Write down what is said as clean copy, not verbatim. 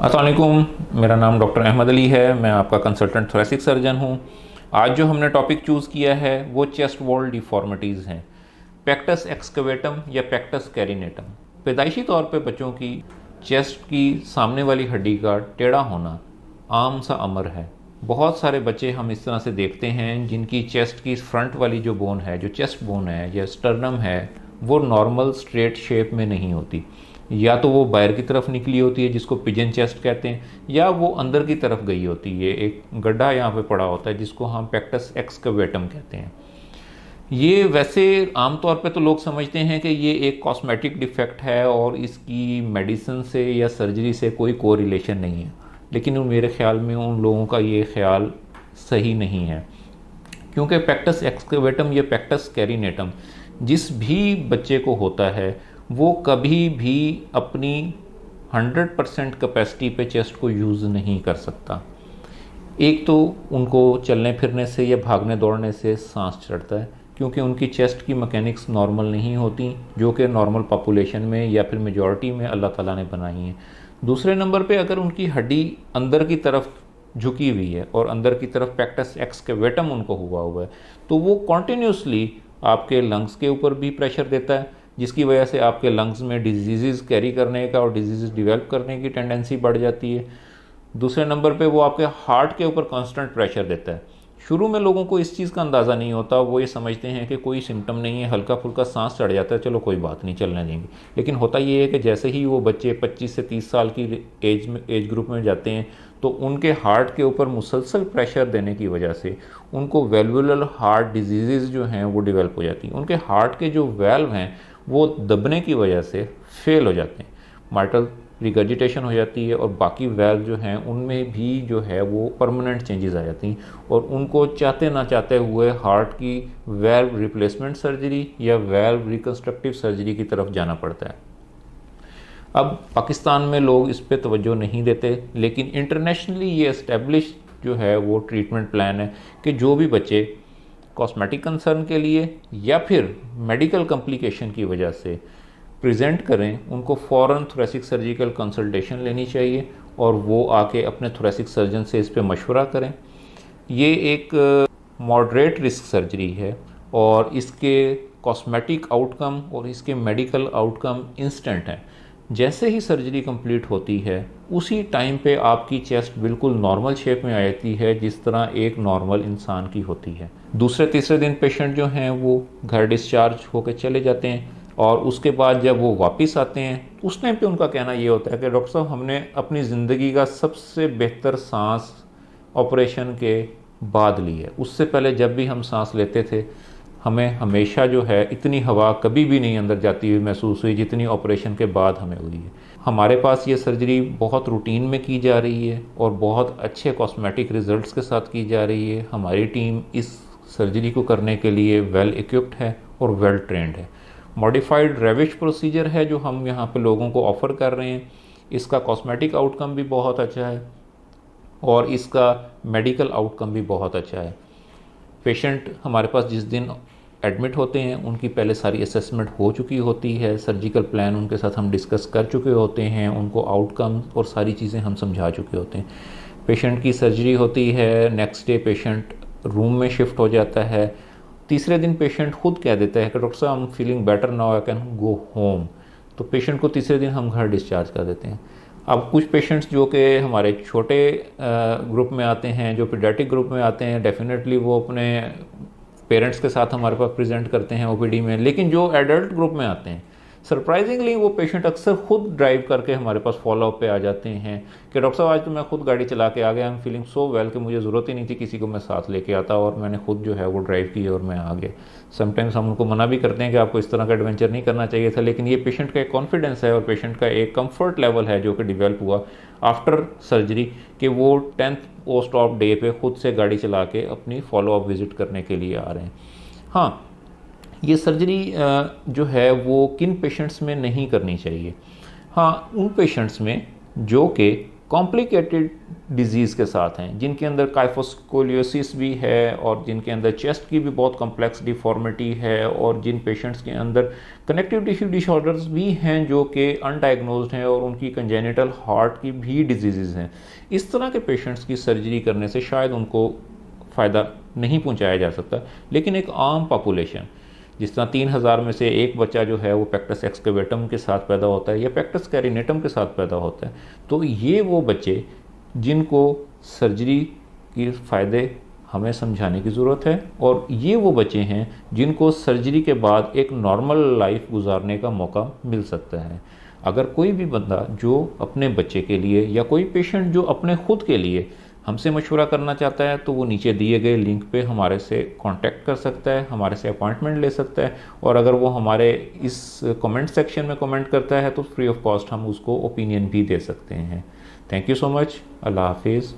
अस्सलाम वालेकुम, मेरा नाम डॉक्टर अहमद अली है। मैं आपका कंसल्टेंट थोरेसिक सर्जन हूँ। आज जो हमने टॉपिक चूज़ किया है वो चेस्ट वॉल डिफॉर्मिटीज़ हैं, पेक्टस एक्सकवेटम या पेक्टस कैरिनेटम। पैदाइशी तौर पे बच्चों की चेस्ट की सामने वाली हड्डी का टेढ़ा होना आम सा अमर है। बहुत सारे बच्चे हम इस तरह से देखते हैं जिनकी चेस्ट की फ्रंट वाली जो बोन है, जो चेस्ट बोन है या स्टर्नम है, वो नॉर्मल स्ट्रेट शेप में नहीं होती। या तो वो बाहर की तरफ निकली होती है जिसको पिजन चेस्ट कहते हैं, या वो अंदर की तरफ गई होती है, एक गड्ढा यहाँ पे पड़ा होता है जिसको हम पेक्टस एक्सकवेटम कहते हैं। ये वैसे आमतौर पे तो लोग समझते हैं कि ये एक कॉस्मेटिक डिफेक्ट है और इसकी मेडिसिन से या सर्जरी से कोई कोरिलेशन नहीं है, लेकिन मेरे ख्याल में उन लोगों का ये ख्याल सही नहीं है, क्योंकि पेक्टस एक्सकवेटम या पेक्टस कैरिनेटम जिस भी बच्चे को होता है वो कभी भी अपनी 100% कैपेसिटी पे चेस्ट को यूज़ नहीं कर सकता। एक तो उनको चलने फिरने से या भागने दौड़ने से सांस चढ़ता है, क्योंकि उनकी चेस्ट की मैकेनिक्स नॉर्मल नहीं होती, जो कि नॉर्मल पॉपुलेशन में या फिर मेजॉरिटी में अल्लाह ताला ने बनाई हैं। दूसरे नंबर पे अगर उनकी हड्डी अंदर की तरफ झुकी हुई है और अंदर की तरफ पेक्टस एक्सकवेटम उनको हुआ है, तो वो कॉन्टीन्यूसली आपके लंग्स के ऊपर भी प्रेशर देता है, जिसकी वजह से आपके लंग्स में डिजीज़ कैरी करने का और डिजीज़ डेवलप करने की टेंडेंसी बढ़ जाती है। दूसरे नंबर पे वो आपके हार्ट के ऊपर कांस्टेंट प्रेशर देता है। शुरू में लोगों को इस चीज़ का अंदाज़ा नहीं होता, वो ये समझते हैं कि कोई सिम्टम नहीं है, हल्का फुल्का सांस चढ़ जाता है, चलो कोई बात नहीं, चलने देंगे। लेकिन होता ये है कि जैसे ही वो बच्चे 25 से 30 साल की एज ग्रुप में जाते हैं, तो उनके हार्ट के ऊपर मुसलसल प्रेशर देने की वजह से उनको वेल्वुलर हार्ट डिजीज़ जो हैं वो डेवलप हो जाती हैं। उनके हार्ट के जो वेल्व हैं वो दबने की वजह से फेल हो जाते हैं, माइट्रल रिगर्जिटेशन हो जाती है, और बाकी वेल्व जो हैं उनमें भी जो है वो परमानेंट चेंजेस आ जाती हैं, और उनको चाहते ना चाहते हुए हार्ट की वेल्व रिप्लेसमेंट सर्जरी या वेल्व रिकन्स्ट्रक्टिव सर्जरी की तरफ जाना पड़ता है। अब पाकिस्तान में लोग इस पे तवज्जो नहीं देते, लेकिन इंटरनेशनली ये एस्टेब्लिश जो है वो ट्रीटमेंट प्लान है कि जो भी बच्चे कॉस्मेटिक कंसर्न के लिए या फिर मेडिकल कॉम्प्लिकेशन की वजह से प्रेजेंट करें, उनको फ़ौरन थोरेसिक सर्जिकल कंसल्टेशन लेनी चाहिए और वो आके अपने थोरेसिक सर्जन से इस पे मशवरा करें। ये एक मॉडरेट रिस्क सर्जरी है और इसके कॉस्मेटिक आउटकम और इसके मेडिकल आउटकम इंस्टेंट हैं। जैसे ही सर्जरी कंप्लीट होती है उसी टाइम पे आपकी चेस्ट बिल्कुल नॉर्मल शेप में आ जाती है, जिस तरह एक नॉर्मल इंसान की होती है। दूसरे तीसरे दिन पेशेंट जो हैं वो घर डिस्चार्ज होकर चले जाते हैं, और उसके बाद जब वो वापस आते हैं उस टाइम पे उनका कहना ये होता है कि डॉक्टर साहब, हमने अपनी ज़िंदगी का सबसे बेहतर सांस ऑपरेशन के बाद ली है। उससे पहले जब भी हम सांस लेते थे हमें हमेशा जो है इतनी हवा कभी भी नहीं अंदर जाती हुई महसूस हुई जितनी ऑपरेशन के बाद हमें हुई है। हमारे पास ये सर्जरी बहुत रूटीन में की जा रही है और बहुत अच्छे कॉस्मेटिक रिजल्ट्स के साथ की जा रही है। हमारी टीम इस सर्जरी को करने के लिए वेल इक्विप्ड है और वेल ट्रेंड है। मॉडिफाइड रेविश प्रोसीजर है जो हम यहाँ पे लोगों को ऑफ़र कर रहे हैं। इसका कॉस्मेटिक आउटकम भी बहुत अच्छा है और इसका मेडिकल आउटकम भी बहुत अच्छा है। पेशेंट हमारे पास जिस दिन एडमिट होते हैं उनकी पहले सारी असेसमेंट हो चुकी होती है, सर्जिकल प्लान उनके साथ हम डिस्कस कर चुके होते हैं, उनको आउटकम और सारी चीज़ें हम समझा चुके होते हैं। पेशेंट की सर्जरी होती है, नेक्स्ट डे पेशेंट रूम में शिफ्ट हो जाता है। तीसरे दिन पेशेंट खुद कह देता है कि डॉक्टर साहब, I am feeling better now, I can go home. तो पेशेंट को तीसरे दिन हम घर डिस्चार्ज कर देते हैं। अब कुछ पेशेंट्स जो कि हमारे छोटे ग्रुप में आते हैं, जो पीडियाट्रिक ग्रुप में आते हैं, डेफिनेटली वो अपने पेरेंट्स के साथ हमारे पास प्रेजेंट करते हैं ओपीडी में। लेकिन जो एडल्ट ग्रुप में आते हैं, सरप्राइजिंगली वो पेशेंट अक्सर खुद ड्राइव करके हमारे पास फॉलोअप पे आ जाते हैं कि डॉक्टर साहब, आज तो मैं खुद गाड़ी चला के आ गया, I am feeling so well कि मुझे ज़रूरत ही नहीं थी किसी को मैं साथ लेके आता, और मैंने खुद जो है वो ड्राइव की और मैं आ गया। समटाइम्स हम उनको मना भी करते हैं कि आपको इस तरह का एडवेंचर नहीं करना चाहिए था, लेकिन ये पेशेंट का एक कॉन्फिडेंस है और पेशेंट का एक कम्फर्ट लेवल है जो कि डिवेल्प हुआ आफ्टर सर्जरी, कि वो 10th पोस्ट ऑफ डे पे खुद से गाड़ी चला के अपनी फॉलोअप विज़िट करने के लिए आ रहे हैं। हाँ, ये सर्जरी जो है वो किन पेशेंट्स में नहीं करनी चाहिए? हाँ, उन पेशेंट्स में जो कि कॉम्प्लिकेटेड डिजीज़ के साथ हैं, जिनके अंदर काइफोस्कोलियोसिस भी है और जिनके अंदर चेस्ट की भी बहुत कॉम्प्लेक्स डिफॉर्मिटी है, और जिन पेशेंट्स के अंदर कनेक्टिव टिश्यू डिसऑर्डर्स भी हैं जो कि अनडायग्नोज्ड हैं और उनकी कंजेनिटल हार्ट की भी डिजीज़ हैं। इस तरह के पेशेंट्स की सर्जरी करने से शायद उनको फ़ायदा नहीं पहुंचाया जा सकता, लेकिन एक आम पॉपुलेशन, जिस तरह 3000 में से एक बच्चा जो है वो पेक्टस एक्सकवेटम के साथ पैदा होता है या पेक्टस कैरिनेटम के साथ पैदा होता है, तो ये वो बच्चे जिनको सर्जरी के फ़ायदे हमें समझाने की ज़रूरत है, और ये वो बच्चे हैं जिनको सर्जरी के बाद एक नॉर्मल लाइफ गुजारने का मौका मिल सकता है। अगर कोई भी बंदा जो अपने बच्चे के लिए या कोई पेशेंट जो अपने खुद के लिए हमसे मशवरा करना चाहता है, तो वो नीचे दिए गए लिंक पे हमारे से कांटेक्ट कर सकता है, हमारे से अपॉइंटमेंट ले सकता है, और अगर वो हमारे इस कमेंट सेक्शन में कमेंट करता है तो फ्री ऑफ कॉस्ट हम उसको ओपिनियन भी दे सकते हैं। Thank you so much. अल्लाह हाफिज़।